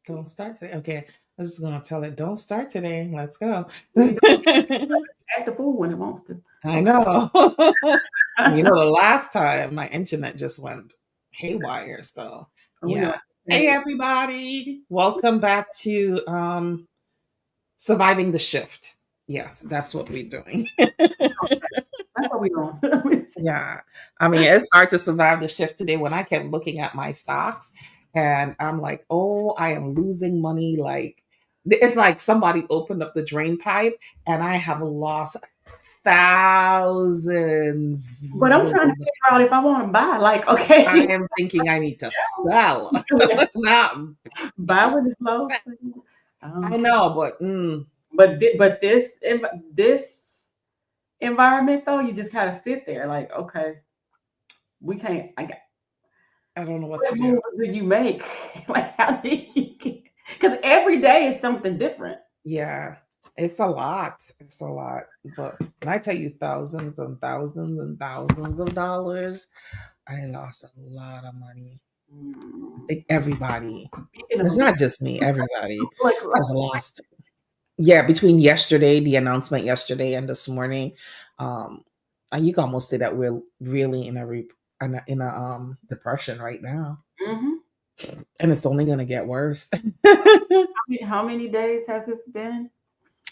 Don't start today. Okay. I'm just gonna tell it, don't start today. Let's go. You don't act the fool when it wants to. I Okay. know. The last time my internet just went haywire. So We know yeah. what to Hey say. everybody. Welcome back to surviving the shift. Yes, that's what we're doing. That's what we doing. Yeah. I mean, it's hard to survive the shift today when I kept looking at my stocks and I'm like, oh, I am losing money. Like, it's like somebody opened up the drain pipe and I have lost But thousands. I'm trying to figure out if I want to buy. Like, okay, I am thinking I need to sell. Not buy when it's low. I Um, know, but but this environment though, you just kind of sit there like, okay, we can't. I don't know what What to do. moves do you make? Like, how do you get? Because every day is something different. Yeah, it's a lot. It's a lot. But when I tell you thousands and thousands and thousands of dollars, I lost a lot of money. I Mm. think everybody, Speaking of it's not just me, everybody like has lost. Yeah, between yesterday, the announcement yesterday and this morning, um, and you can almost say that we're really in a depression right now. mhm. And it's only gonna get worse. How many days has this been?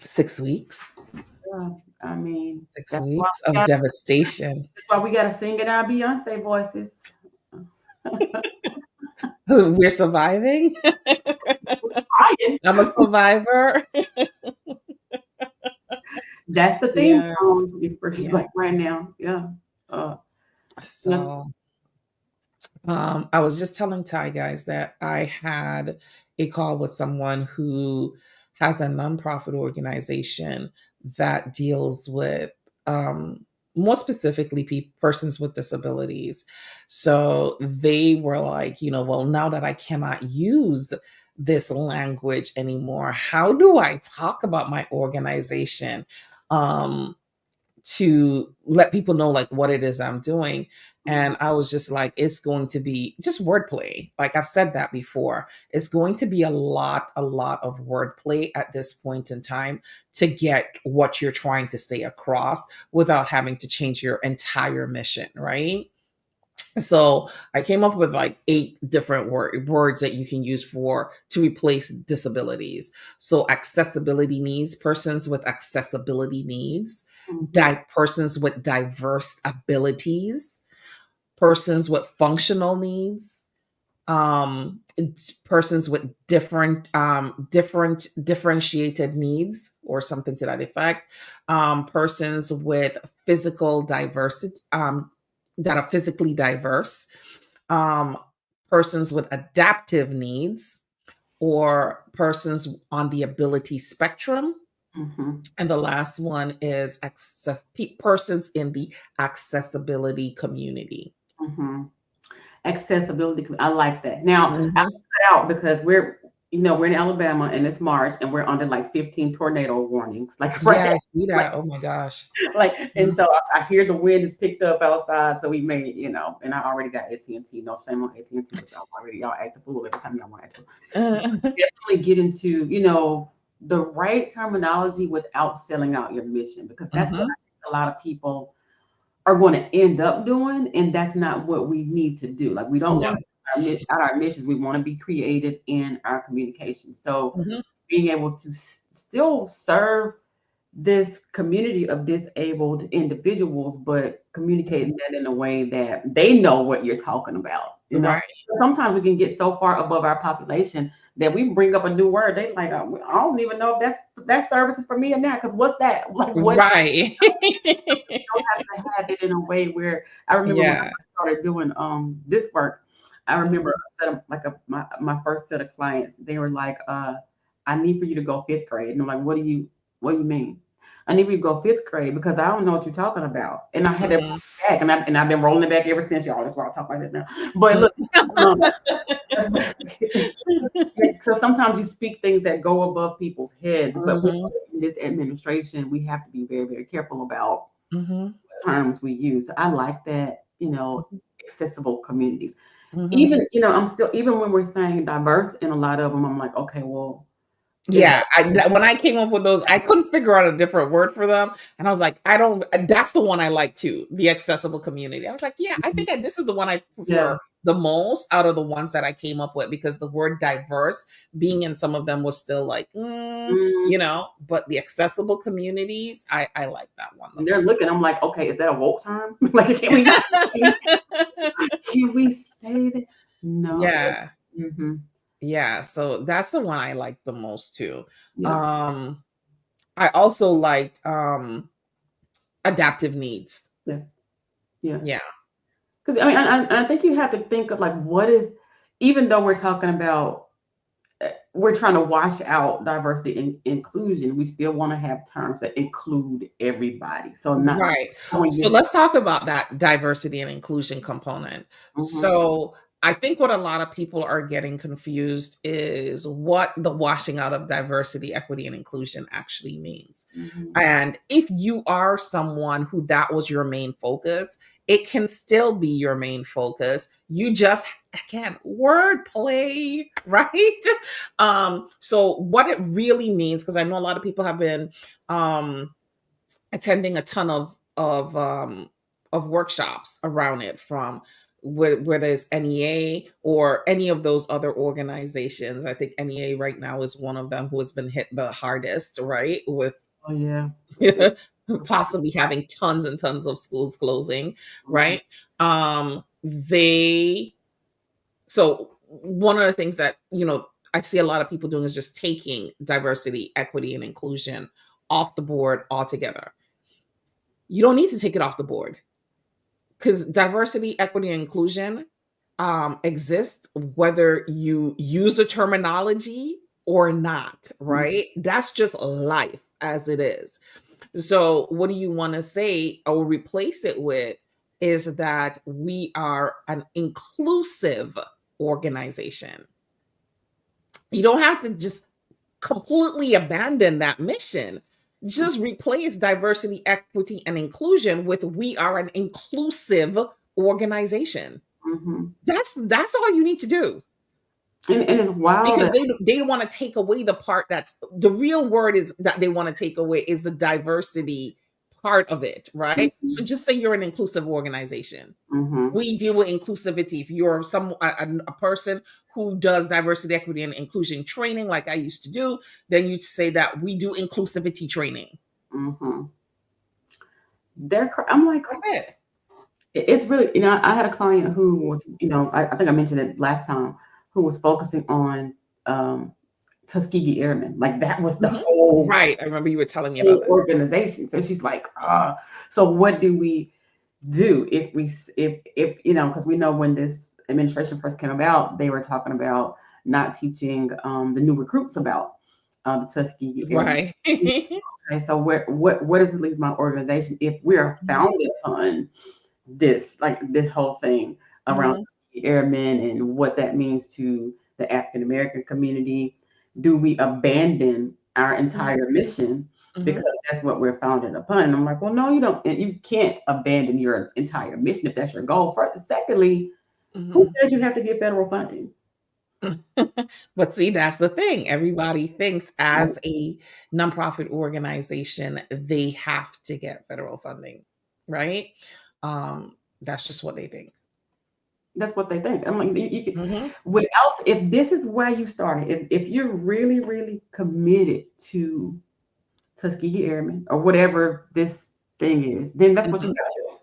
6 weeks. Yeah, I mean, Six weeks of devastation. that's why we gotta sing in our Beyonce voices. We're surviving. Crying. I'm a survivor. That's the theme Yeah, song for yeah. like right now. Yeah. Uh, yeah. So, I was just telling Ty guys that I had a call with someone who has a nonprofit organization that deals with, um, more specifically, persons with disabilities. So they were like, well, now that I cannot use this language anymore, how do I talk about my organization? Um, to let people know like what it is I'm doing. Mhm. And I was just like, it's going to be just wordplay. Like I've said that before. It's going to be a lot of wordplay at this point in time to get what you're trying to say across without having to change your entire mission, right? So I came up with like 8 different words that you can use for to replace disabilities. So accessibility needs, persons with accessibility needs, Mhm. persons with diverse abilities, persons with functional needs, persons with differentiated needs or something to that effect, persons with physical diversity, that are physically diverse, um, persons with adaptive needs, or persons on the ability spectrum. Mhm. And the last one is persons in the accessibility community. Mhm. Accessibility. I like that. Now, I Mhm. cut out because we're in Alabama and it's March and we're under like 15 tornado warnings. Like right Yeah, I see like that. Oh my gosh. like and Mhm. so I hear the wind is picked up outside, so we made, and I already got AT&T. No shame on AT&T, but y'all act the fool every time y'all want to act the fool. Definitely get into, the right terminology without selling out your mission, because that's what Mhm. I think a lot of people are going to end up doing, and that's not what we need to do. Like, we don't No. want to out our missions. We want to be creative in our communication. So Mhm. being able to still serve this community of disabled individuals, but Mhm. communicating that in a way that they know what you're talking about. Right. Sometimes we can get so far above our population that we bring up a new word. They like, I don't even know if that service is for me or not. Because what's that? Like, what? Right. Don't have to have it in a way where I remember when I Yeah. first started doing this work. I remember Mhm. a set of, like my first set of clients. They were like, I need for you to go fifth grade, and I'm like, what do you mean? I need for you to go fifth grade because I don't know what you're talking about, and I had to roll Mhm. it back, and I've been rolling it back ever since, y'all. That's why I talk like this now. But Mhm. look, um, so sometimes you speak things that go above people's heads, but Mhm. in this administration, we have to be very, very careful about Mhm. terms we use. I like that, Mhm. accessible communities. Mhm. Even, I'm still, even when we're saying diverse in a lot of them, I'm like, okay, well, is Yeah, when I came up with those, I couldn't figure out a different word for them, and I was like, I don't. That's the one I like too, the accessible community. I was like, yeah, I think this is the one I yeah. prefer the most out of the ones that I came up with because the word diverse being in some of them was still like, Mm, but the accessible communities, I like that one the and they're most. looking, I'm like, okay, is that a woke term? Like, can we say that? No. Yeah, Hmm. yeah. So that's the one I like the most too. Yeah. Um, I also liked adaptive needs. Yeah. Yeah. Yeah. Because I mean, I think you have to think of like what is, even though we're talking about, we're trying to wash out diversity and inclusion, we still want to have terms that include everybody. So not Right. when you. So let's talk about that diversity and inclusion component. Mhm. So I think what a lot of people are getting confused is what the washing out of diversity, equity, and inclusion actually means. Mhm. And if you are someone who that was your main focus, it can still be your main focus. You just, again, wordplay, right? So what it really means, because I know a lot of people have been attending a ton of workshops around it from whether it's NEA or any of those other organizations. I think NEA right now is one of them who has been hit the hardest, right? With Oh yeah. possibly having tons and tons of schools closing, Mhm. right? They so one of the things that I see a lot of people doing is just taking diversity, equity, and inclusion off the board altogether. You don't need to take it off the board because diversity, equity, and inclusion exists whether you use the terminology or not, Mhm. right? That's just life as it is. So, what do you want to say or replace it with is that we are an inclusive organization. You don't have to just completely abandon that mission. Just replace diversity, equity, and inclusion with we are an inclusive organization. Mhm. That's all you need to do And it's wild because that. they want to take away the part that's the real word is that they want to take away is the diversity part of it, right? So Mhm. just say you're an inclusive organization. Mhm. We deal with inclusivity. If you're a person who does diversity, equity, and inclusion training, like I used to do, then you'd say that we do inclusivity training. Mhm. I'm like, That's it. it's really, I had a client who was, I think I mentioned it last time, who was focusing on um, Tuskegee Airmen. Like that was the Mhm. whole Right. I remember you were telling me about that. organization. So she's like, so what do we do if because we know when this administration first came about, they were talking about not teaching the new recruits about the Tuskegee Airmen. Right. Okay, so where does it leave my organization if we're Mhm. founded upon this, like this whole thing around Mhm. airmen and what that means to the African American community? Do we abandon our Mhm. entire mission because Mhm. that's what we're founded upon? And I'm like, well, no, you don't. You can't abandon your entire mission if that's your goal. First, secondly, who Mhm. says you have to get federal funding? But see, that's the thing. Everybody thinks Right? as a nonprofit organization, they have to get federal funding, right? That's just what they think. That's what they think. I'm like, you can, Mhm. without, if this is where you started, if you're really, really committed to Tuskegee Airmen or whatever this thing is, then that's what you Mhm. got to do.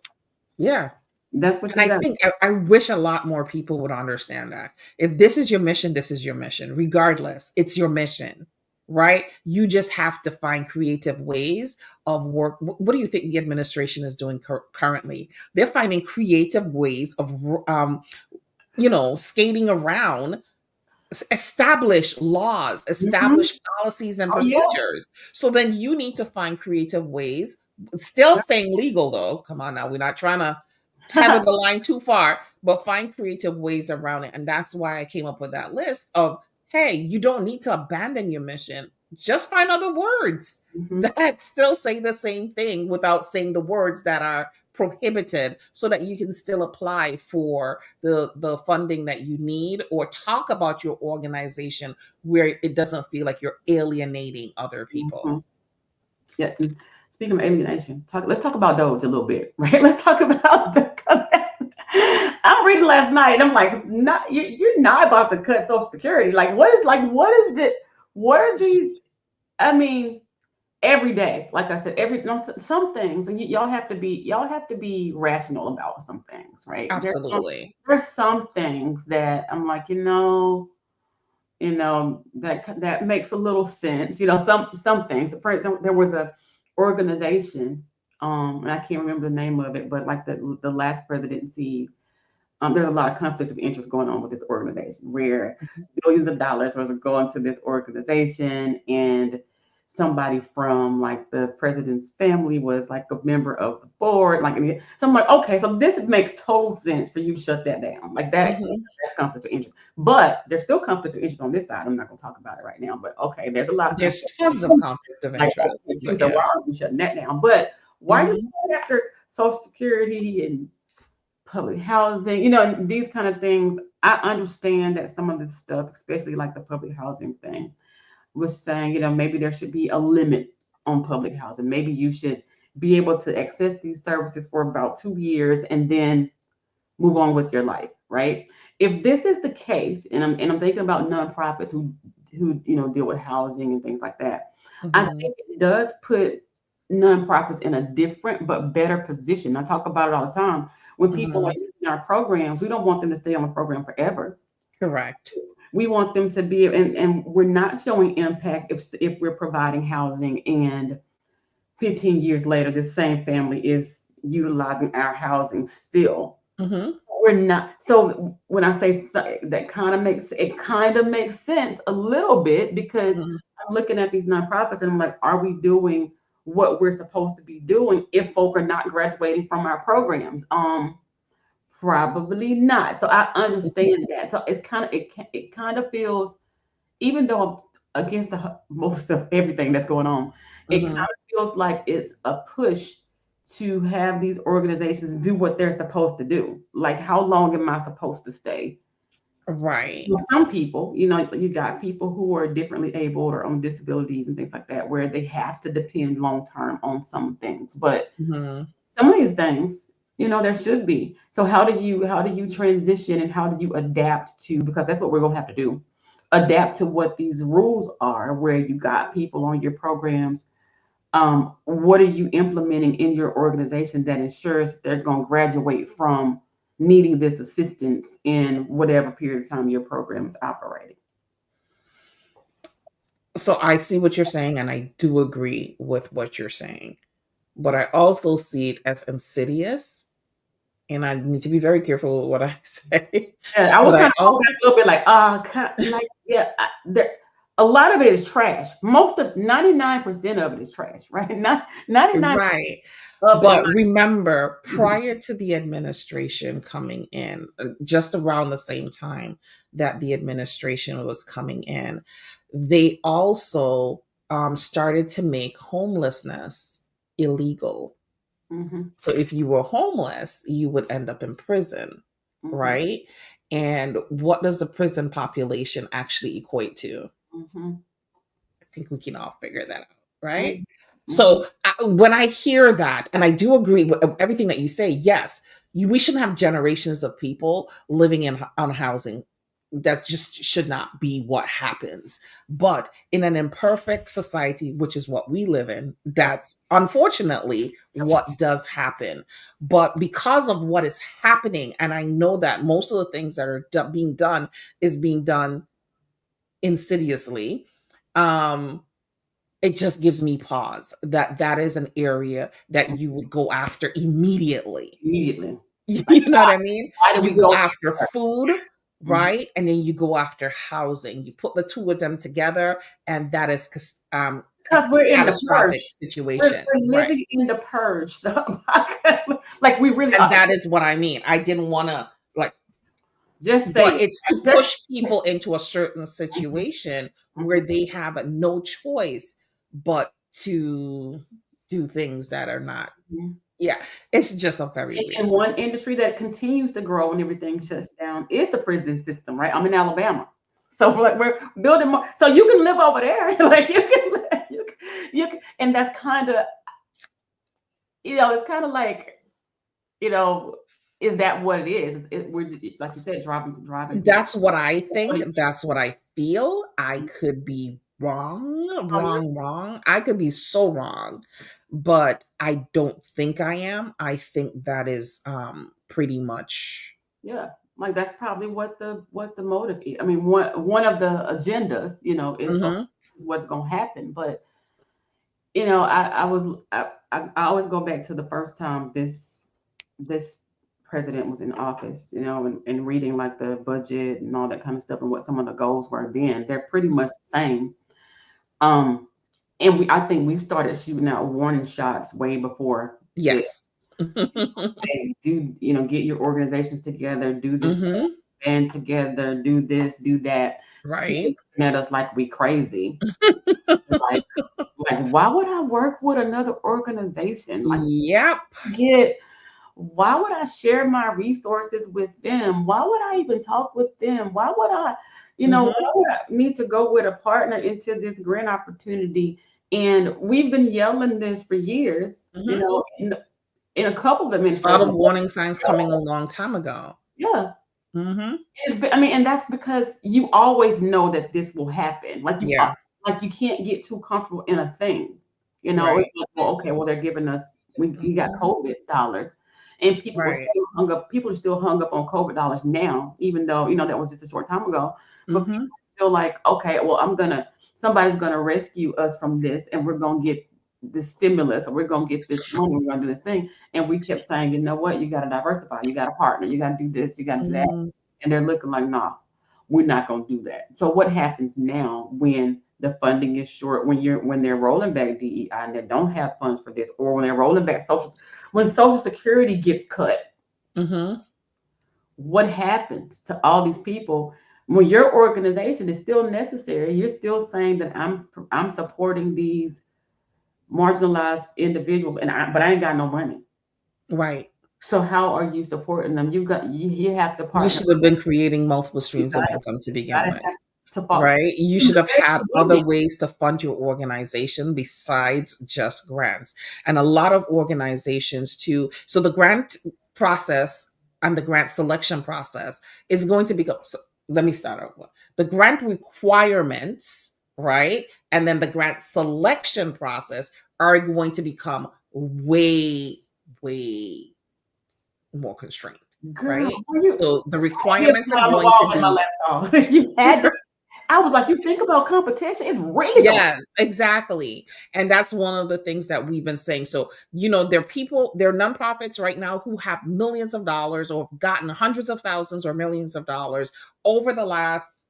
Yeah. That's what And you I got. think I wish a lot more people would understand that. If this is your mission, this is your mission. Regardless, it's your mission, right? You just have to find creative ways of work. What do you think the administration is doing currently? They're finding creative ways of, skating around establish laws, Mhm. establish policies and Oh yeah. procedures. So then you need to find creative ways, still staying legal though. Come on now, we're not trying to tether the line too far, but find creative ways around it. And that's why I came up with that list of hey, you don't need to abandon your mission. Just find other words Mhm. that still say the same thing without saying the words that are prohibited so that you can still apply for the funding that you need, or talk about your organization where it doesn't feel like you're alienating other people. Mhm. Yeah. Speaking of alienation, let's talk about DOGE a little bit, right? Let's talk about the. I'm reading last night, and I'm like, not you're not about to cut Social Security. What is the what are these? I mean, every day, like I said, some things, and y'all have to be rational about some things, right? Absolutely. There's some things that I'm like, that makes a little sense. Some things. For example, there was a organization, and I can't remember the name of it, but like the last presidency, there's a lot of conflict of interest going on with this organization, where billions of dollars was going to this organization, and somebody from like the president's family was like a member of the board. So I'm like, okay, so this makes total sense for you to shut that down. Like that's conflict of interest. But there's still conflict of interest on this side. I'm not going to talk about it right now, but okay, there's a lot of There's conflict tons of conflict of like that interest, too. but So yeah. why aren't we shutting that down? But why are you Mhm. going after Social Security and public housing, these kind of things? I understand that some of this stuff, especially like the public housing thing, was saying, maybe there should be a limit on public housing. Maybe you should be able to access these services for about 2 years and then move on with your life, right? If this is the case, and I'm thinking about nonprofits who deal with housing and things like that, I Mhm. think it does put nonprofits in a different but better position. I talk about it all the time. When people are Mhm. in our programs, we don't want them to stay on the program forever. Correct. We want them to be, and we're not showing impact if we're providing housing, and 15 years later, this same family is utilizing our housing still. Mhm. We're not. So when I say that, kind of makes sense a little bit, because Mhm. I'm looking at these nonprofits and I'm like, are we doing what we're supposed to be doing if folk are not graduating from our programs? Probably not. So I understand that. So it kind of feels, even though I'm against most of everything that's going on, it kind Mhm. of feels like it's a push to have these organizations do what they're supposed to do. Like, how long am I supposed to stay? Right. Well, some people, you got people who are differently abled or on disabilities and things like that, where they have to depend long term on some things. But Mhm. some of these things, there should be. So how do you transition, and how do you adapt to, because that's what we're gonna have to do, adapt to what these rules are, where you got people on your programs. What are you implementing in your organization that ensures that they're going to graduate from needing this assistance in whatever period of time your program is operating? So I see what you're saying, and I do agree with what you're saying, but I also see it as insidious, and I need to be very careful with what I say. Yeah, I was But I trying to hold also back a little bit, like, like, yeah, a lot of it is trash. Most of 99% of it is trash, right? Not 99% right. of it. I'm But remember, not. prior to the administration coming in, just around the same time that the administration was coming in, they also started to make homelessness illegal. Mhm, So if you were homeless, you would end up in prison, mhm, right? And what does the prison population actually equate to? mhm, I think we can all figure that out, right? mhm, mhm, So when I hear that, and I do agree with everything that you say, yes, we shouldn't have generations of people living in on housing. That just should not be what happens. But in an imperfect society, which is what we live in, that's unfortunately what does happen. But because of what is happening, and I know that most of the things that are being done is being done insidiously, um, it just gives me pause that that is an area that you would go after immediately. immediately. Like, You know what I mean? why do You we go go after there? food, Mhm. right? And then you go after housing. You put the two of them together, and that is a Because we're in the catastrophic purge. We're situation, right? living in the purge. Like, we really And are. that is what I mean. I didn't want to like, Just say but it. it's to push people into a certain situation where Mhm, they have no choice but to do things that are not mhm. Yeah, it's just a very weird And time. one industry that continues to grow and everything shuts down is the prison system, right? I'm in Alabama. So like we're building more, so you can live over there, like and that's kind of, it's kind of like, you know, is that what it is? We're like you said, driving people. That's what I What think. is That's what I feel. I could be wrong, wrong. I could be so wrong, but I don't think I am. I think that is pretty much. Yeah, like that's probably what the motive is. I mean, one of the agendas, is Mhm. is what's going to happen. But I always go back to the first time this president was in office, and reading like the budget and all that kind of stuff and what some of the goals were then. They're pretty much the same. Um, and I think we started shooting out warning shots way before this. Yes. Hey, get your organizations together, do this, Mhm. band together, do this, do that. People Right. looking at us like we crazy. Like, why would I work with another organization? Like, Yep. get why would I share my resources with them? Why would I even talk with them? Mhm. Why would I need to go with a partner into this grant opportunity? And we've been yelling this for years, Mhm. in a couple of Saw the administrations. warning signs coming a long time ago. Yeah. Mhm. And that's because you always know that this will happen. Yeah. Like you can't get too comfortable in a thing. It's Right. like, well, okay, well, they're giving us we got Mhm. COVID dollars, and Right. people are still hung up on COVID dollars now, even though that was just a short time ago. But people Mhm. are still like, okay, well, somebody's gonna rescue us from this, and we're gonna get this stimulus, or we're gonna get this money, we're gonna do this thing. And we kept saying, you know what, you gotta diversify, you gotta partner, you gotta do this, you gotta do that. Mhm. And they're looking like, nah, we're not going to do that. So what happens now when the funding is short, when they're rolling back DEI and they don't have funds for this, or when they're rolling back when Social Security gets cut, Mhm. what happens to all these people when your organization is still necessary? You're still saying that I'm supporting these marginalized individuals, but I ain't got no money. Right. So how are you supporting them? You have to You partner. should have been creating multiple You streams of gotta, income to begin gotta with. have to follow. Right? You And should the have had federal other government. ways to fund your organization besides just grants. And a lot of organizations too. So the grant process and the grant selection process is going to become. So let me start over. The grant requirements, right? And then the grant selection process are going to become way, way more constrained, Girl, right? were you So the me a requirements are fly on the going to wall with my be. laptop. You had to. I was like, you think about competition, it's real. Yes, exactly. And that's one of the things that we've been saying. So, there are nonprofits right now who have millions of dollars or have gotten hundreds of thousands or millions of dollars over the last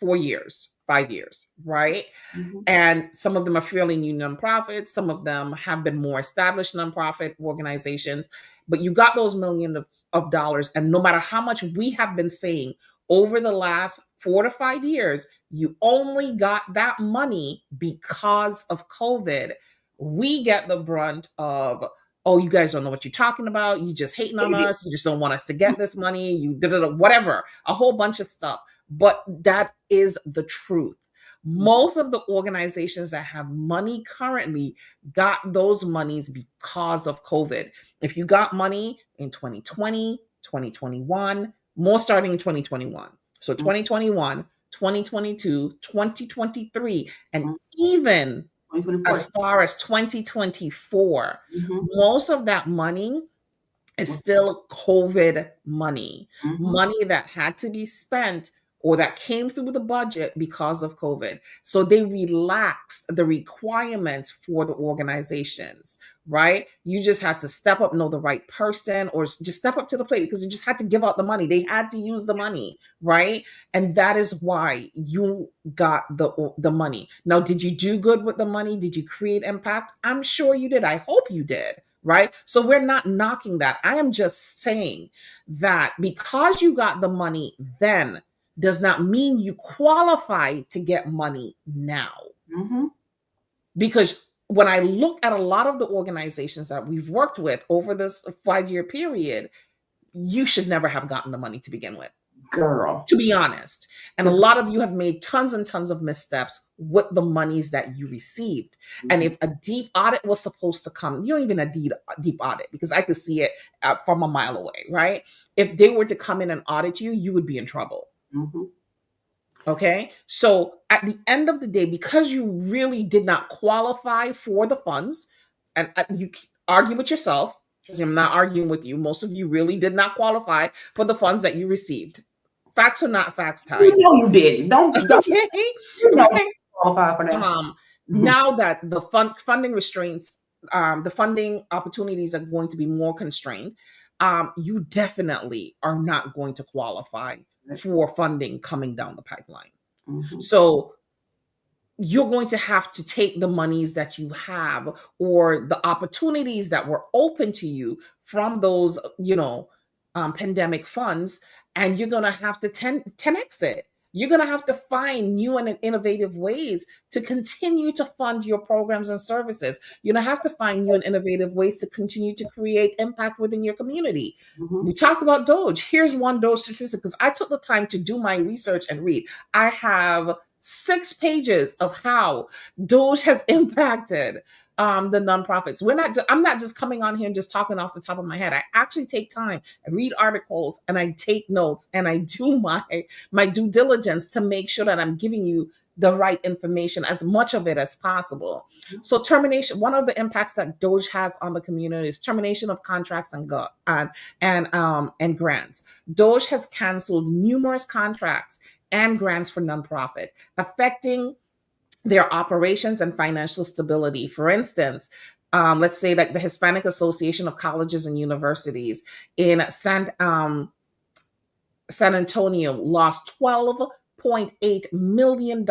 4 years, 5 years, right? Mhm. And some of them are fairly new nonprofits. Some of them have been more established nonprofit organizations. But you got those millions of dollars. And no matter how much we have been saying over the last 4 to 5 years, you only got that money because of COVID. We get the brunt of, oh, you guys don't know what you're talking about. You just hating on Baby. us. You just don't want us to get this money. You did it, whatever, a whole bunch of stuff. But that is the truth. Most of the organizations that have money currently got those monies because of COVID. If you got money in 2020, 2021, more starting in 2021. So Mhm. 2021, 2022, 2023, and Mhm. even 2024. as far as 2024, Mhm. most of that money is still COVID money, Mhm. money that had to be spent or that came through the budget because of COVID. So they relaxed the requirements for the organizations, right? You just had to step up, know the right person, or just step up to the plate because you just had to give out the money. They had to use the money, right? And that is why you got the money. Now, did you do good with the money? Did you create impact? I'm sure you did. I hope you did, right? So we're not knocking that. I am just saying that because you got the money then does not mean you qualify to get money now. Mhm. Because when I look at a lot of the organizations that we've worked with over this 5-year period, you should never have gotten the money to begin with, Girl. to be honest. And a lot of you have made tons and tons of missteps with the monies that you received. And if a deep audit was supposed to come, you don't even a deep audit, because I could see it from a mile away, right? If they were to come in and audit you, you would be in trouble. Mm-hmm. Okay. So at the end of the day, because you really did not qualify for the funds, and you argue with yourself, because I'm not arguing with you. Most of you really did not qualify for the funds that you received. Facts or not facts, Ty? You know you didn't. Don't Okay. you know Right. you qualify for that. Now that the funding restraints, the funding opportunities are going to be more constrained, you definitely are not going to qualify for funding coming down the pipeline. Mm-hmm. So you're going to have to take the monies that you have, or the opportunities that were open to you from those, pandemic funds, and you're going to have to 10x it. You're going to have to find new and innovative ways to continue to fund your programs and services. You're going to have to find new and innovative ways to continue to create impact within your community. Mm-hmm. We talked about DOGE. Here's one DOGE statistic, because I took the time to do my research and read. I have 6 pages of how DOGE has impacted the nonprofits. I'm not just coming on here and just talking off the top of my head. I actually take time, I read articles, and I take notes, and I do my due diligence to make sure that I'm giving you the right information, as much of it as possible. So termination, one of the impacts that DOGE has on the community is termination of contracts and grants. DOGE has canceled numerous contracts and grants for nonprofit, affecting their operations and financial stability. For instance, let's say that the Hispanic Association of Colleges and Universities in San Antonio lost $12.8 million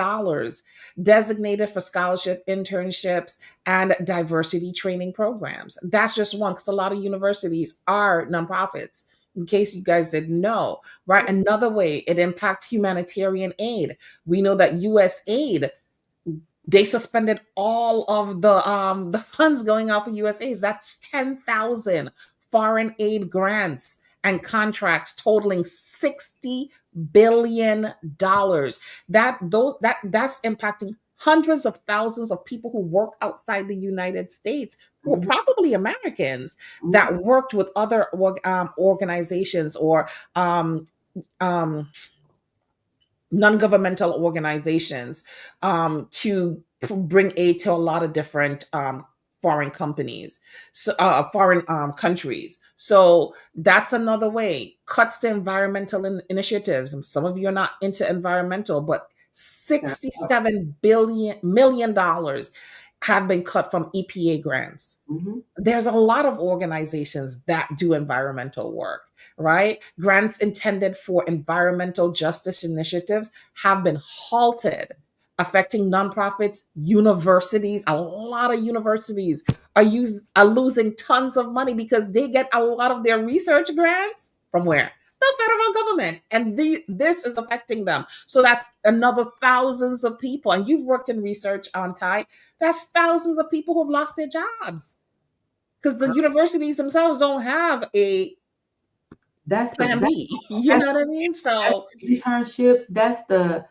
designated for scholarship, internships, and diversity training programs. That's just one, because a lot of universities are nonprofits, in case you guys didn't know, right? Another way it impacts humanitarian aid. We know that USAID, they suspended all of the funds going out for USAID. That's 10,000 foreign aid grants and contracts totaling $60 billion. That's impacting hundreds of thousands of people who work outside the United States, who are probably Americans, that worked with other organizations or non-governmental organizations to bring aid to a lot of different foreign companies, so foreign countries. So that's another way. Cuts to environmental initiatives. And some of you are not into environmental, but $67 million have been cut from EPA grants. Mm-hmm. There's a lot of organizations that do environmental work, right? Grants intended for environmental justice initiatives have been halted, affecting nonprofits, universities. A lot of universities are losing tons of money because they get a lot of their research grants from where? The federal government. And this is affecting them. So that's another thousands of people. And you've worked in research on Ty. That's thousands of people who've lost their jobs, because the universities themselves don't have a plan B. You know what I mean? So internships, that's the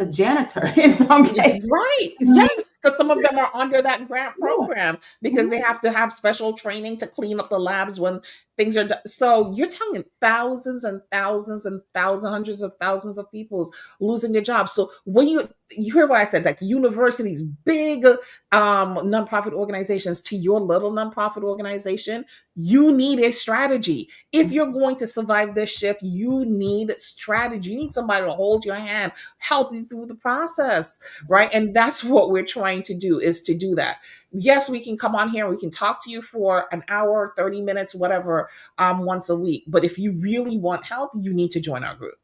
janitor in some cases. Right. Yes. Because some of them are under that grant program because they have to have special training to clean up the labs when things are done. So you're talking thousands and thousands and thousands, hundreds of thousands of people losing their jobs. So when you hear what I said, like universities, big nonprofit organizations, to your little nonprofit organization, you need a strategy. If you're going to survive this shift, you need strategy. You need somebody to hold your hand, help you through the process, right? And that's what we're trying to do, is to do that. Yes, we can come on here and we can talk to you for an hour, 30 minutes, whatever, once a week. But if you really want help, you need to join our group.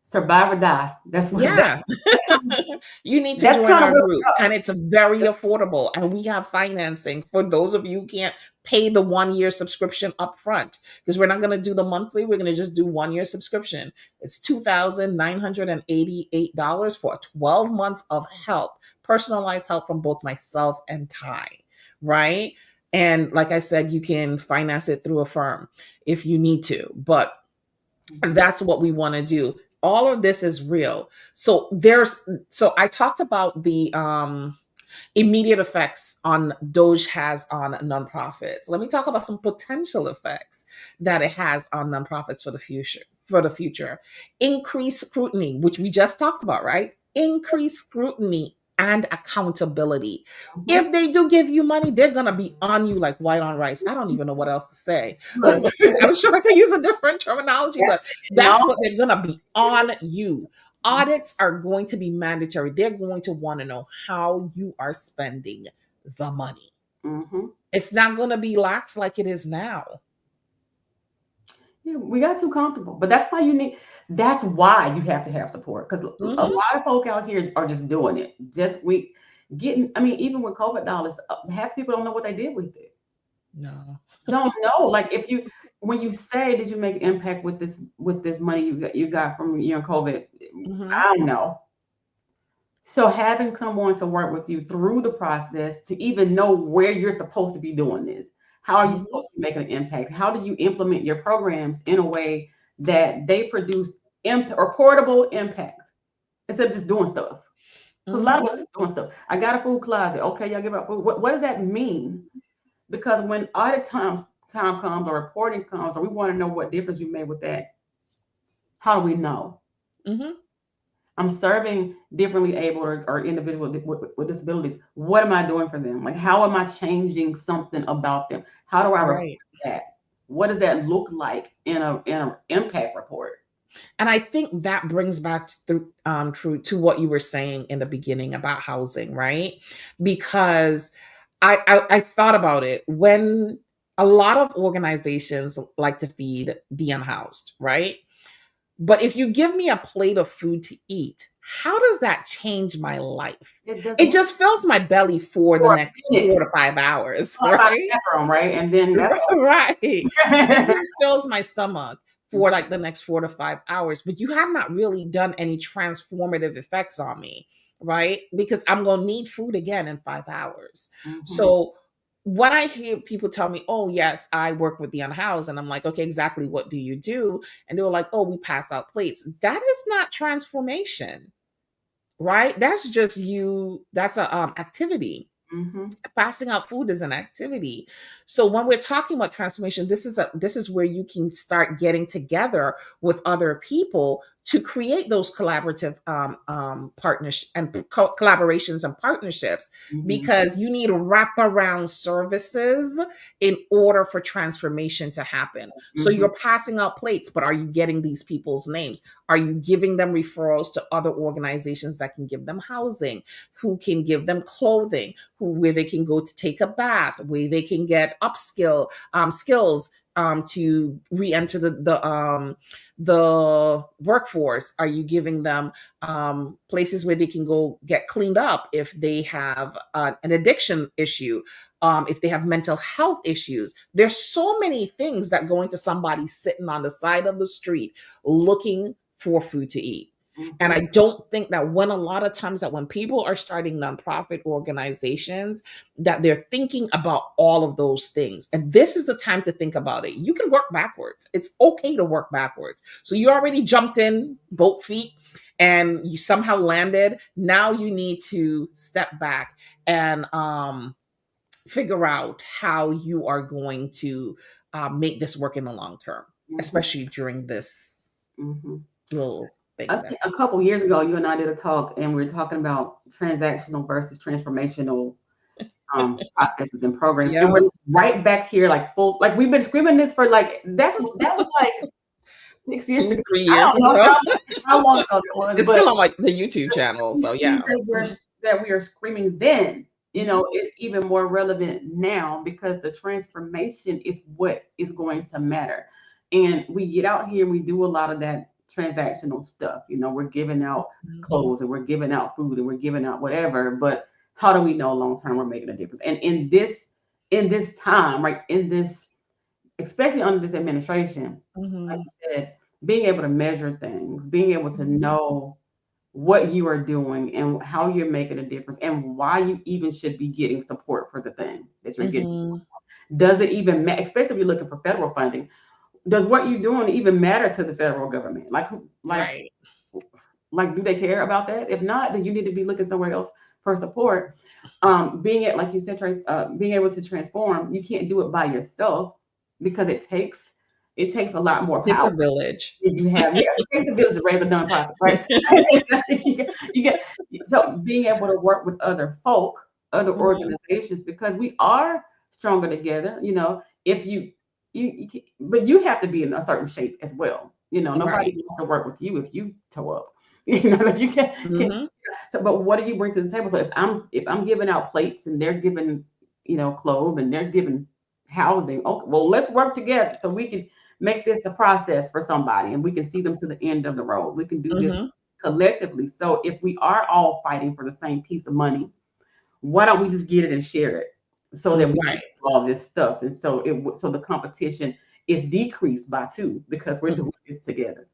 survive or die. That's what Yeah. kind of, You need to that's join kind of our where we group, and it's very affordable, and we have financing for those of you who can't pay the 1-year subscription up front, because we're not going to do the monthly. We're going to just do 1-year subscription. It's $2,988 for 12 months of help, personalized help from both myself and Ty, right? And like I said, you can finance it through a firm if you need to, but that's what we want to do. All of this is real. So I talked about the immediate effects on DOGE has on nonprofits. Let me talk about some potential effects that it has on nonprofits for the future. Increased scrutiny, which we just talked about, right? Increased scrutiny and accountability. Mhm. If they do give you money, they're gonna be on you like white on rice. I don't even know what else to say. Look, I'm sure I could use a different terminology, that's but it. No, that's what they're gonna be on you. Audits are going to be mandatory. They're going to want to know how you are spending the money. hmm It's not going to be lax like it is now. yeah, we got too comfortable. But that's why you need. That's why you have to have support because a Hmm. lot of folk out here are just doing it. Just we getting. I mean, even with COVID dollars, half people don't know what they did with it. No. Don't know. Like if you when you say, did you make impact with this money you got from your COVID? Hmm. I don't know. So having someone to work with you through the process to even know where you're supposed to be doing this. How are you Hmm. supposed to be making an impact? How do you implement your programs in a way that they produce or portable impact instead of just doing stuff? Because a lot of us Hmm. just doing stuff. I got a food closet. Okay, y'all give out food. What does that mean? Because when audit time comes or reporting comes, or we want to know what difference you made with that, how do we know? Hmm. I'm serving differently able or individuals with disabilities. What am I doing for them? Like, how am I changing something about them? How do I report Right. that? What does that look like in an impact report? And I think that brings back true to what you were saying in the beginning about housing, right? Because I thought about it when a lot of organizations like to feed the unhoused, right? But if you give me a plate of food to eat, how does that change my life? It does It not just fills my belly for the for next a minute. 4 to 5 hours, Talk about right? the bathroom, right? And then that's Right. all. It just fills my stomach for like the next 4 to 5 hours. But you have not really done any transformative effects on me, right? Because I'm going to need food again in 5 hours. Mhm. So when I hear people tell me, oh, yes, I work with the unhoused, and I'm like, okay, exactly what do you do? And they were like, oh, we pass out plates. That is not transformation, right? That's just you, that's a activity. Mhm. Passing out food is an activity. So when we're talking about transformation, this is where you can start getting together with other people to create those collaborative partners and collaborations and partnerships, Mhm. because you need wraparound services in order for transformation to happen. So Mhm. you're passing out plates, but are you getting these people's names? Are you giving them referrals to other organizations that can give them housing, who can give them clothing, where they can go to take a bath, where they can get upskill skills to re-enter the workforce? Are you giving them places where they can go get cleaned up if they have an addiction issue? If they have mental health issues, there's so many things that go into somebody sitting on the side of the street looking for food to eat. And Mhm. I don't think that when a lot of times that when people are starting nonprofit organizations, that they're thinking about all of those things. And this is the time to think about it. You can work backwards. It's okay to work backwards. So you already jumped in both feet and you somehow landed. Now you need to step back and figure out how you are going to make this work in the long term, Mhm. especially during this Mhm. little thing I think that's a couple years ago, you and I did a talk, and we were talking about transactional versus transformational processes and programs. And yeah. we're right back here, like full, like we've been screaming this for like that was like 6 years Two, ago. 3 years I don't know ago. how long ago that was, It's but still on like the YouTube channel. So things yeah. Mhm. that we are screaming then, Mhm. is even more relevant now because the transformation is what is going to matter. And we get out here and we do a lot of that transactional stuff. We're giving out Mhm. clothes and we're giving out food and we're giving out whatever, but how do we know long term we're making a difference? And in this time, right, in this, especially under this administration, like Mhm. you said, being able to measure things, being able to know what you are doing and how you're making a difference and why you even should be getting support for the thing that you're getting. Mhm. Does it even matter, especially if you're looking for federal funding? Does what you're doing even matter to the federal government? Right. Do they care about that? If not, then you need to be looking somewhere else for support. Like you said, Trace, being able to transform, you can't do it by yourself because it takes a lot more Takes power. a village. If you have, yeah, it takes a village to raise a nonprofit, right? you get so being able to work with other folk, other Mhm. organizations, because we are stronger together. If but you have to be in a certain shape as well. Nobody Right. wants to work with you if you toe up. If you can. Mhm. So, but what do you bring to the table? So if I'm giving out plates and they're giving, clothes and they're giving housing, okay, well, let's work together so we can make this a process for somebody and we can see them to the end of the road. We can do this Mhm. collectively. So if we are all fighting for the same piece of money, why don't we just get it and share it so that we can Right. do all this stuff? And so the competition is decreased by two because we're doing this together.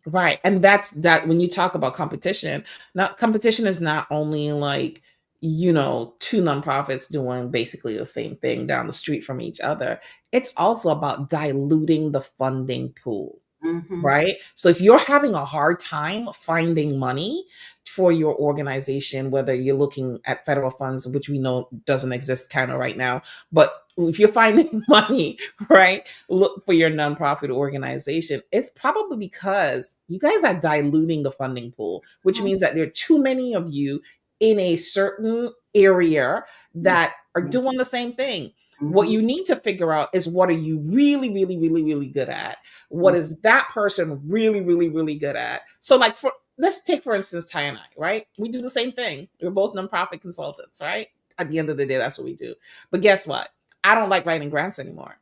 Right. And that's that when you talk about competition, not competition is not only like, two nonprofits doing basically the same thing down the street from each other. It's also about diluting the funding pool. Mm-hmm. Right? So if you're having a hard time finding money for your organization, whether you're looking at federal funds, which we know doesn't exist kind of right now, but if you're finding money, right, look for your nonprofit organization, it's probably because you guys are diluting the funding pool, which means that there are too many of you in a certain area that are doing the same thing. What Mm-hmm. you need to figure out is what are you really, really, really, really good at? What is that person really, really, really good at? So, like, let's take for instance Ty and I, right? We do the same thing. We're both nonprofit consultants, right? At the end of the day, that's what we do. But guess what? I don't like writing grants anymore.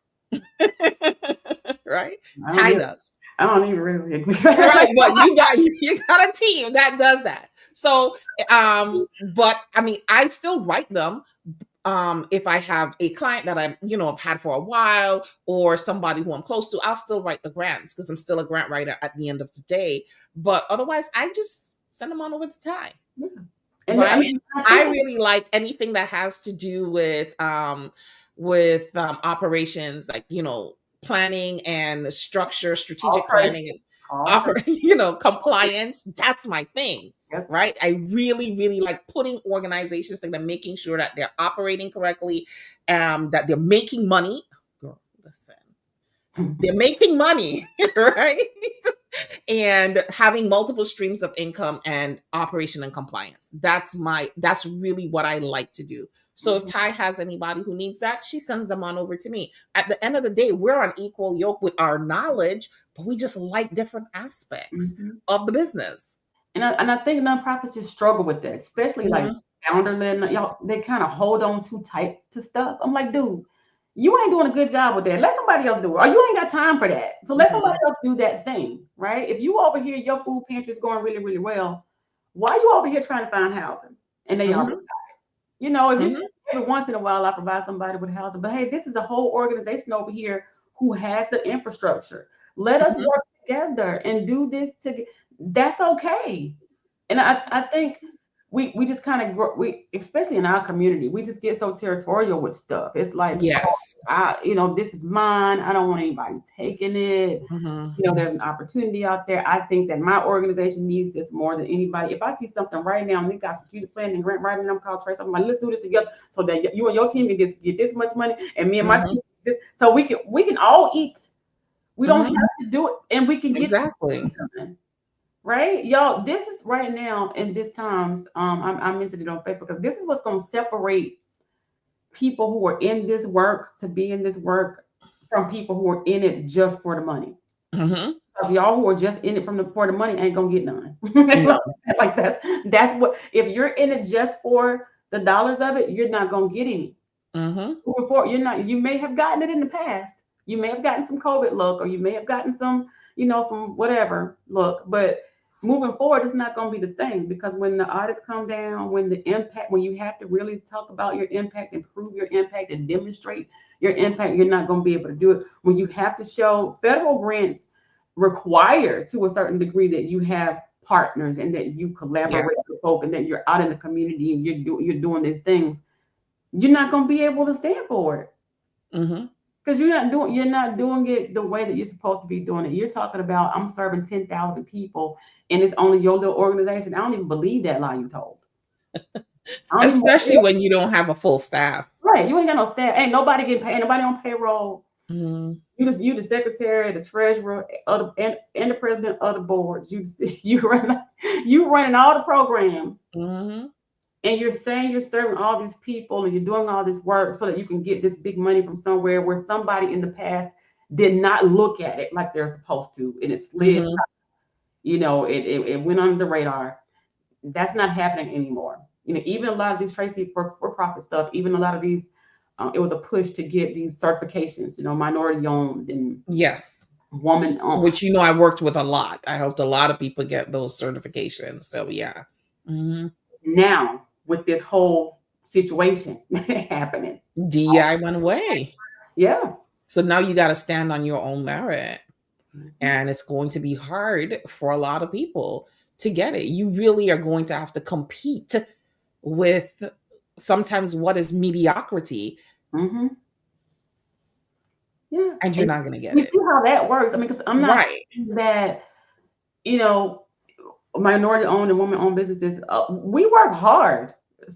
Right? I don't Ty even. does. I don't even really. Right, but you got a team that does that. So, but I mean, I still write them if I have a client that I've had for a while or somebody who I'm close to, I'll still write the grants because I'm still a grant writer at the end of the day. But otherwise, I just send them on over to Ty. Yeah. And I Right? mean, I I think really like anything that has to do with operations, like planning and structure, all strategic Tracy, planning, and all offer Tracy. compliance. That's my thing. Yep. Right? I really, really like putting organizations together, making sure that they're operating correctly, that they're making money. Girl, listen, they're making money, right? And having multiple streams of income and operation and compliance. That's really what I like to do. So if Mhm. Ty has anybody who needs that, she sends them on over to me. At the end of the day, we're on equal yoke with our knowledge, but we just like different aspects Mhm. of the business. And I think nonprofits just struggle with that, especially like Mhm. founder led. Y'all, they kind of hold on too tight to stuff. I'm like, dude, you ain't doing a good job with that. Let somebody else do it, or you ain't got time for that. So let somebody Mhm. else do that thing, right? If you over here, your food pantry is going really, really well. Why you over here trying to find housing? And they already, Mhm. if you Mhm. every once in a while, I provide somebody with housing. But hey, this is a whole organization over here who has the infrastructure. Let us Mhm. work together and do this together. That's okay. And I think we just kind of we especially in our community we just get so territorial with stuff. It's like, oh, Yes. this is mine. I don't want anybody taking it. Mhm. There's an opportunity out there. I think that my organization needs this more than anybody. If I see something right now and we got strategic planning and grant writing, I'm called Tracy. I'm like, let's do this together so that you and your team can get this much money and me and my Mhm. team get this, so we can all eat. We don't have Mhm. to do it, and we can get Exactly. done. Right, y'all. This is right now in this times. I mentioned it on Facebook because this is what's going to separate people who are in this work to be in this work from people who are in it just for the money. Mhm. Because y'all who are just in it for the money ain't gonna get none. No. Like that's what, if you're in it just for the dollars of it, you're not gonna get any. Mhm. Moving forward, you're not. You may have gotten it in the past. You may have gotten some COVID luck, or you may have gotten some, some whatever look. But moving forward, it's not going to be the thing, because when the audits come down, when you have to really talk about your impact and prove your impact and demonstrate your impact, you're not going to be able to do it. When you have to show, federal grants require to a certain degree that you have partners and that you collaborate with folk and that you're out in the community and you're doing these things, you're not going to be able to stand for it. Because you're not doing it the way that you're supposed to be doing it. You're talking about, I'm serving 10,000 people and it's only your little organization. I don't even believe that lie you told. Especially when you don't have a full staff. Right. You ain't got no staff. Ain't nobody getting paid. Ain't nobody on payroll. You the secretary, the treasurer, and the president of the board. You running all the programs. And you're saying you're serving all these people and you're doing all this work so that you can get this big money from somewhere where somebody in the past did not look at it like they're supposed to, and it slid. It went under the radar. That's not happening anymore. Even a lot of these Tracy for-profit stuff, even a lot of these, it was a push to get these certifications, minority owned and woman owned. Which I worked with a lot. I helped a lot of people get those certifications. So yeah. Now with this whole situation happening, DEI went away. Yeah. So now you got to stand on your own merit. And it's going to be hard for a lot of people to get it. You really are going to have to compete with sometimes what is mediocrity. Yeah. And you're not going to get it. You see how that works. I mean, because I'm not saying that, minority owned and woman owned businesses, we work hard.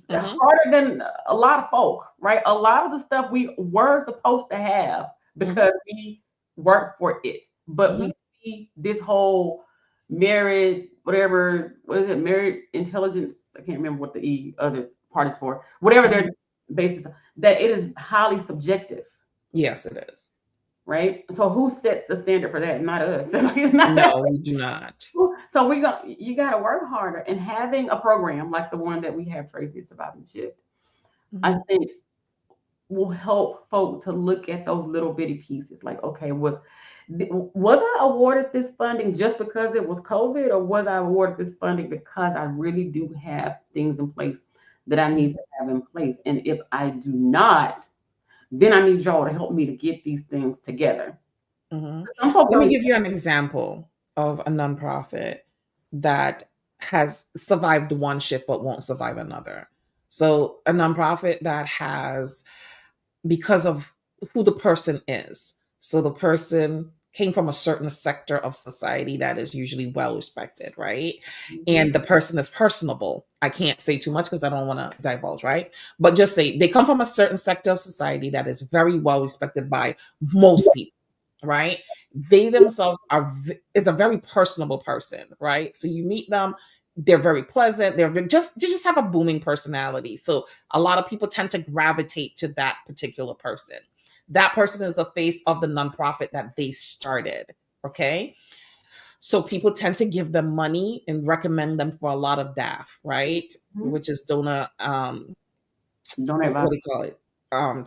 Harder than a lot of folk, right? A lot of the stuff we were supposed to have because we work for it. But we see this whole merit, what is it? Merit intelligence. I can't remember what the other part is for. Whatever they're based on, that it is highly subjective. Yes, it is. Right. So who sets the standard for that? Not us. No, we do not. So you got to work harder, and having a program like the one that we have, Tracy, Surviving Shift, I think will help folks to look at those little bitty pieces. Like, okay, was I awarded this funding just because it was COVID, or was I awarded this funding because I really do have things in place that I need to have in place? And if I do not, then I need y'all to help me to get these things together. Let me give you an example of a nonprofit that has survived one shift but won't survive another. So a nonprofit that has, because of who the person is. So the person came from a certain sector of society that is usually well respected, right? And the person is personable. I can't say too much because I don't want to divulge, right? But just say they come from a certain sector of society that is very well respected by most people, right? They themselves is a very personable person, right? So you meet them, they're very pleasant. They just have a booming personality. So a lot of people tend to gravitate to that particular person. That person is the face of the nonprofit that they started. Okay. So people tend to give them money and recommend them for a lot of DAF, right? Which is what do you call it?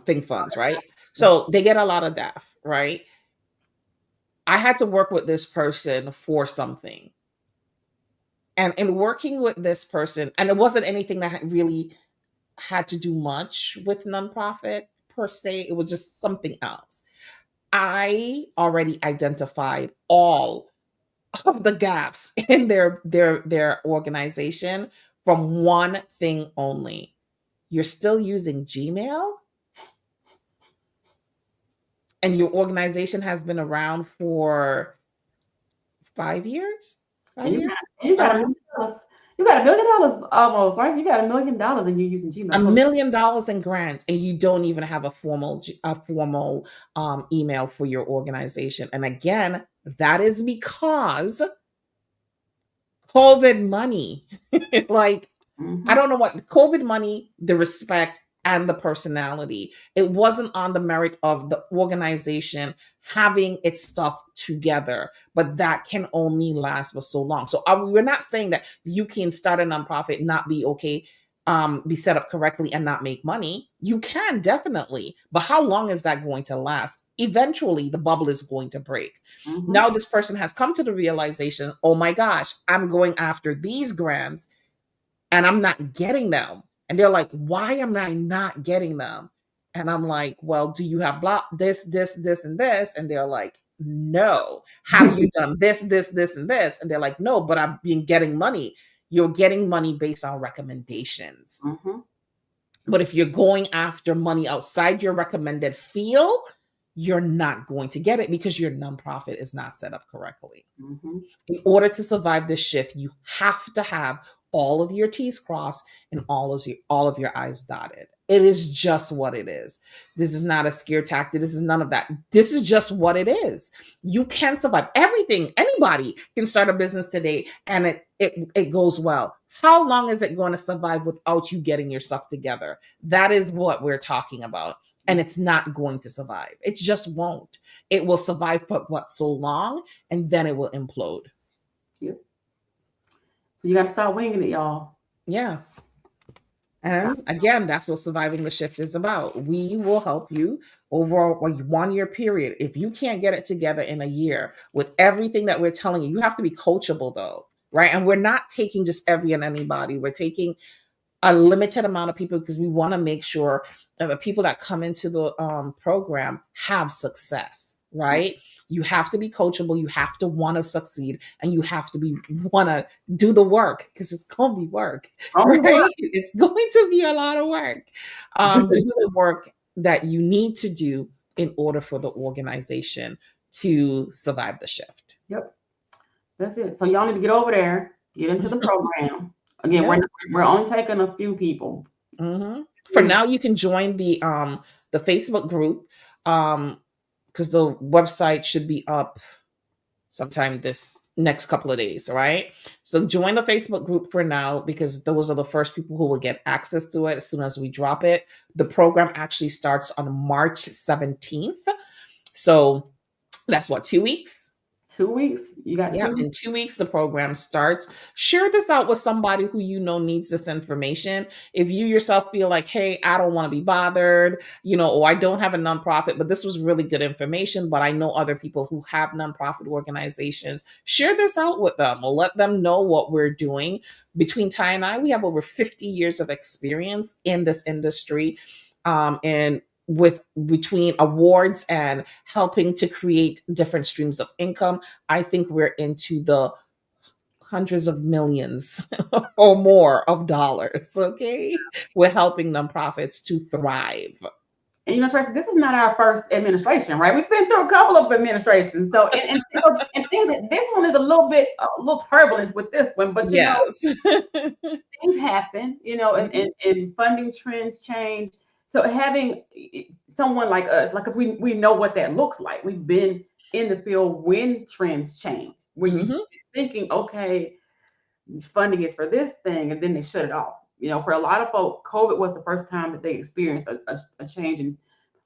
Think funds, right? So they get a lot of DAF, right? I had to work with this person for something. And in working with this person, and it wasn't anything that really had to do much with nonprofit per se, it was just something else. I already identified all of the gaps in their organization from one thing only. You're still using Gmail? And your organization has been around for 5 years? 5 years? You got $1 million almost, right? You got $1 million and you're using Gmail. $1 million in grants, and you don't even have a formal email for your organization. And again, that is because COVID money. Like, I don't know what COVID money, the respect and the personality. It wasn't on the merit of the organization having its stuff together, but that can only last for so long. So we're not saying that you can start a nonprofit, not be okay, be set up correctly and not make money. You can definitely, but how long is that going to last eventually the bubble is going to break. Mm-hmm. Now this person has come to the realization, oh my gosh, I'm going after these grants and I'm not getting them. And they're like, why am I not getting them? And I'm like, well, do you have blah, this, and this? And they're like, no. Have you done this, and this? And they're like, no, but I've been getting money. You're getting money based on recommendations. Mm-hmm. But if you're going after money outside your recommended field, you're not going to get it because your nonprofit is not set up correctly. Mm-hmm. In order to survive this shift, you have to have all of your T's crossed and all of your I's dotted. It is just what it is. This is not a scare tactic. This is none of that. This is just what it is. You can survive everything. Anybody can start a business today and it goes well. How long is it going to survive without you getting your stuff together? That is what we're talking about. And it's not going to survive. It just won't. It will survive for what, so long, and then it will implode. Yep. So you got to start winging it, y'all. Yeah. And again, that's what surviving the shift is about. We will help you over a 1 year period. If you can't get it together in a year with everything that we're telling you, you have to be coachable though, right? And we're not taking just every and anybody. We're taking a limited amount of people because we want to make sure that the people that come into the program have success, right? You have to be coachable. You have to want to succeed, and you have to want to do the work because it's going to be work, right? It's going to be a lot of work. Do the work that you need to do in order for the organization to survive the shift. Yep, that's it. So y'all need to get over there, get into the program. Again, we're only taking a few people. Mm-hmm. For now, you can join the Facebook group because the website should be up sometime this next couple of days, right? So join the Facebook group for now because those are the first people who will get access to it as soon as we drop it. The program actually starts on March 17th. So that's what, 2 weeks? 2 weeks. You got 2 weeks. In 2 weeks, the program starts. Share this out with somebody who you know needs this information. If you yourself feel like, hey, I don't want to be bothered, or I don't have a nonprofit, but this was really good information, but I know other people who have nonprofit organizations, share this out with them or let them know what we're doing. Between Ty and I, we have over 50 years of experience in this industry. And between awards and helping to create different streams of income, I think we're into the hundreds of millions or more of dollars. Okay. We're helping nonprofits to thrive. And Tracy, this is not our first administration, right? We've been through a couple of administrations. So and things, this one is a little turbulence with this one, but things happen, and funding trends change. So having someone like us, because we know what that looks like. We've been in the field when trends change, where you're thinking, okay, funding is for this thing, and then they shut it off. For a lot of folks, COVID was the first time that they experienced a change.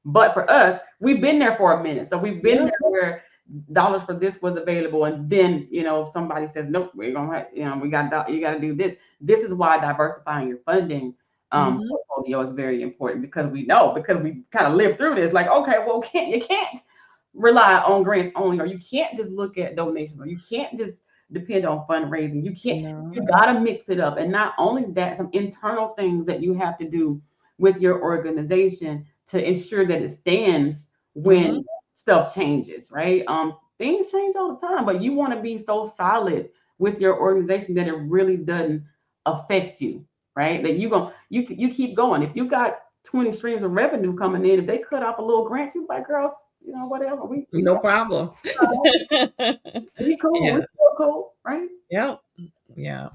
But for us, we've been there for a minute. So we've been there where dollars for this was available. And then, somebody says, nope, we're going to, you got to do this. This is why diversifying your funding portfolio is very important because we kind of lived through this. Like, okay, well, you can't rely on grants only, or you can't just look at donations, or you can't just depend on fundraising. You got to mix it up. And not only that, some internal things that you have to do with your organization to ensure that it stands when stuff changes, right? Things change all the time, but you want to be so solid with your organization that it really doesn't affect you, right? That you keep going. If you got 20 streams of revenue coming in, if they cut off a little grant, you like, girls, whatever. No problem. We cool. Yeah. We feel cool, right? Yep. Yeah.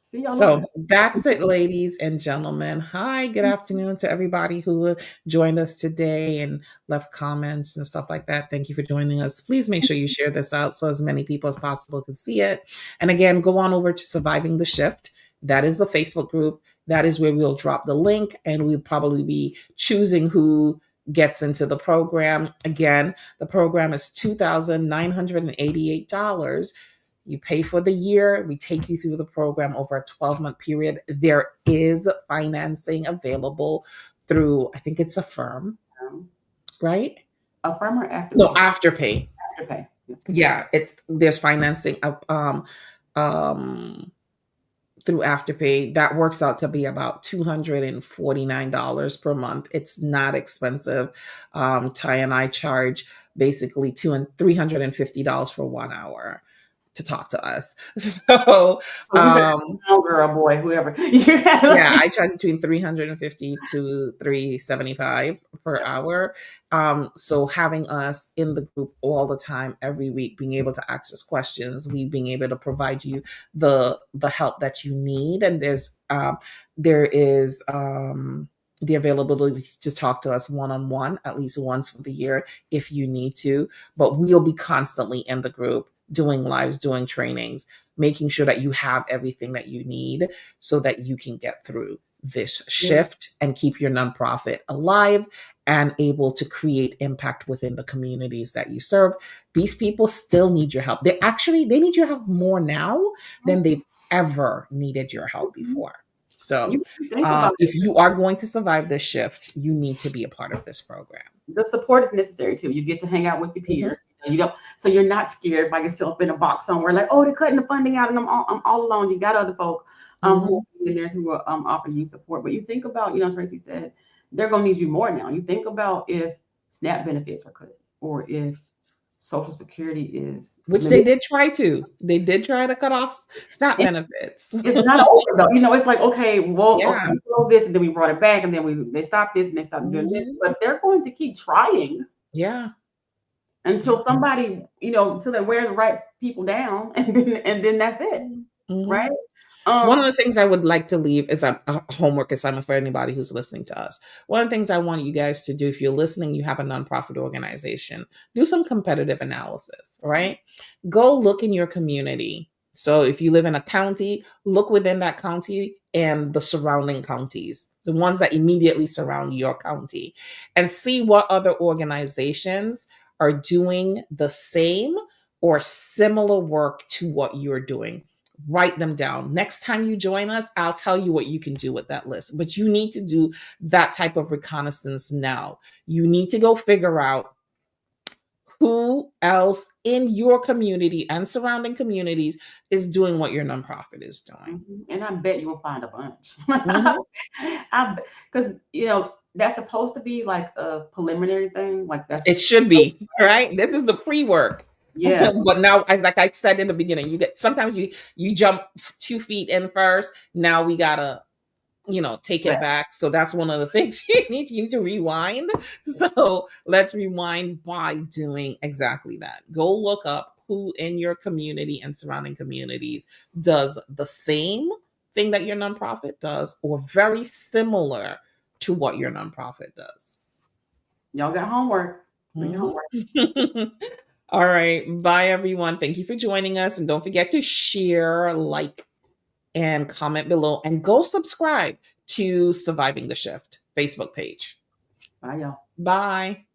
See y'all. So that's it, ladies and gentlemen. Hi, good afternoon to everybody who joined us today and left comments and stuff like that. Thank you for joining us. Please make sure you share this out so as many people as possible can see it. And again, go on over to Surviving the Shift. That is the Facebook group. That is where we'll drop the link, and we'll probably be choosing who gets into the program. Again, the program is $2,988. You pay for the year. We take you through the program over a 12-month period. There is financing available through, I think it's a firm, right? Affirm or No, afterpay? Afterpay. Afterpay. Yeah, there's financing um through Afterpay that works out to be about $249 per month. It's not expensive. Ty and I charge basically $350 for 1 hour to talk to us. So So you better girl, boy, whoever. yeah, I charge between 350 to 375 per hour. So having us in the group all the time, every week, being able to ask us questions, we being able to provide you the help that you need, and there is the availability to talk to us one on one at least once for the year if you need to. But we'll be constantly in the group doing lives, doing trainings, making sure that you have everything that you need so that you can get through this shift and keep your nonprofit alive and able to create impact within the communities that you serve. These people still need your help. They need your help more now than they've ever needed your help before. So You think about if you are going to survive this shift, you need to be a part of this program. The support is necessary too. You get to hang out with your peers. Mm-hmm. You don't, so you're not scared by yourself in a box somewhere. Like, oh, they're cutting the funding out, and I'm all alone. You got other folk who are in there who are offering you support. But you think about, Tracy said they're gonna need you more now. You think about if SNAP benefits are cut, or if Social Security is, which they did try to. They did try to cut off SNAP benefits. It's not over though. It's like, okay, well, okay, Yeah. we rolled this and then we brought it back, and then they stopped this and they stopped doing this. But they're going to keep trying. Yeah. Until somebody, until they wear the right people down, and then that's it. Right? One of the things I would like to leave is a homework assignment for anybody who's listening to us. One of the things I want you guys to do, if you're listening, you have a nonprofit organization, do some competitive analysis, right? Go look in your community. So if you live in a county, look within that county and the surrounding counties, the ones that immediately surround your county, and see what other organizations are doing the same or similar work to what you're doing. Write them down. Next time you join us, I'll tell you what you can do with that list. But you need to do that type of reconnaissance now. You need to go figure out who else in your community and surrounding communities is doing what your nonprofit is doing. And I bet you will find a bunch. Because that's supposed to be like a preliminary thing. Like it should be, right? This is the pre-work. Yeah. But now, like I said in the beginning, sometimes you jump 2 feet in first. Now we gotta, take it back. So that's one of the things you need to rewind. So let's rewind by doing exactly that. Go look up who in your community and surrounding communities does the same thing that your nonprofit does, or very similar to what your nonprofit does. Y'all got homework. All right. Bye, everyone. Thank you for joining us. And don't forget to share, like, and comment below. And go subscribe to Surviving the Shift Facebook page. Bye, y'all. Bye.